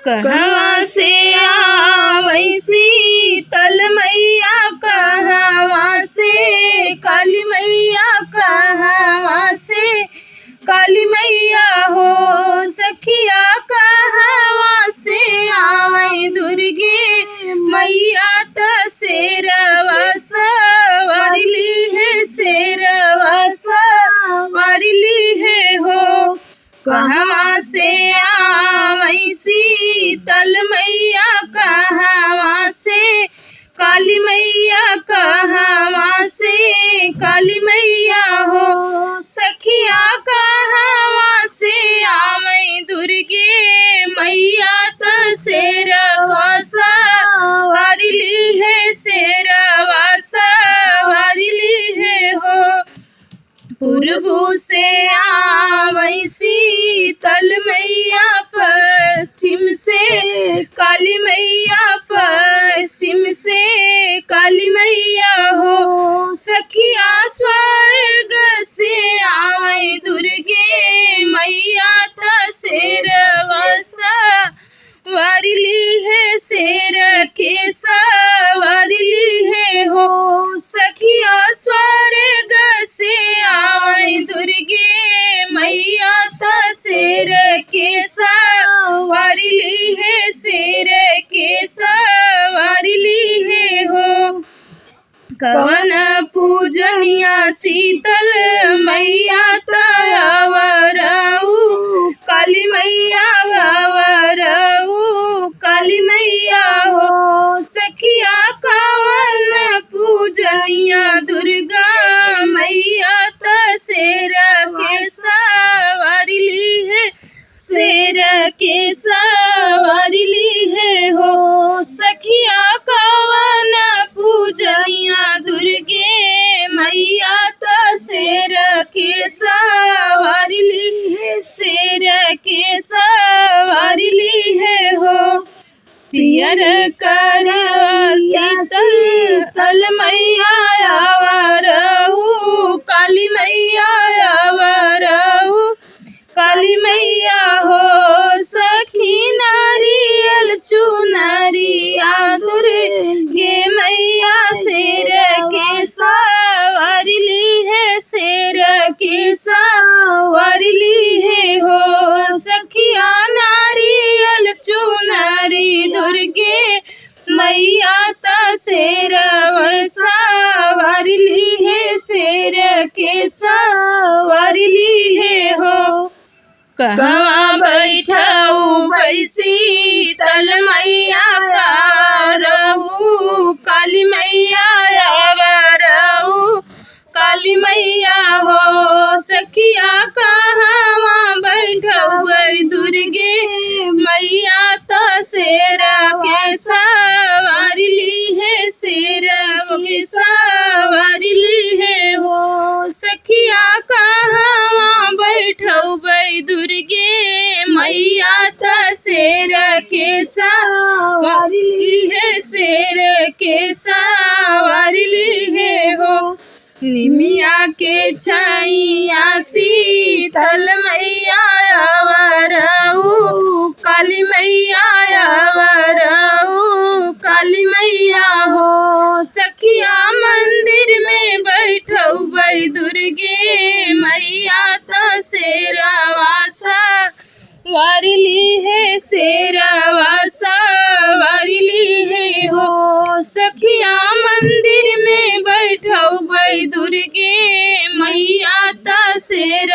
कहवा से आवै शीतल मैया, कहवा से काली मैया, कहवा से काली मैया हो सखिया, कहवा से आवै दुर्गे मैया। त शेरवा सवारली है, शेरवा सवारली है हो। कहवा से आवै शीतल मैया, कहवा से काली मैया, कहवा से काली मैया हो सखिया, कहवा से आवै दुर्गे मैया। त शेरवा सवारली है, शेरवा सवारली है हो। पूर्व से आवै शीतल मैया, पश्चिम से काली मैया, पश्चिम से काली मैया हो सखिया। स्वर्ग से आवै दुर्गे मैया, त शेरवा सवारली है, शेर के सवारली है हो सखिया। स्वर्ग से आवै दुर्गे मैया, त शेर के सवारली है, शेर के सवारली है हो। कवन पूजनिया शीतल मैया, त अवरऊ काली मैया, अवरऊ काली मैया हो सखिया। कवन पूजनिया दुर्गा मैया, त शेर के सवारली है, शेर के सवारली है हो सखिया। कवन पूजनिया दुर्गे मैया, त शेर के सवारली है, शेर के सवारली है हो। पियर कर शीतल मैया, अवरऊ काली मैया, अवरऊ काली मैया हो सखी। नारियल चुनरिया दुर्गे मैया, शेर के सवारली है, शेर के सवारली है हो सखिया। नारियल चुनरी दुर्गे मैया, त शेरवा सवारली है, शेर के सवारली है हो। कहवा बैठऊ शीतल मैया, अवरऊ काली मैया, अवरऊ काली मैया हो सखिया। कहवा बैठऊ दुर्गे मैया, त शेर के सवारली है, शेर के सवारली है हो सखिया। कहवा बैठऊ दुर्गे मैया, त शेर के सवारली है, शेर के सवारली है हो। निमिया के छैया शीतल मैया, अवरऊ काली मैया, अवरऊ काली मैया हो सखिया। मंदिर में बैठऊ दुर्गे मैया, त शेरवा सवारली है, शेरवा सवारली है हो सखिया। मंदिर में बैठऊ दुर्गे मैया, त शेर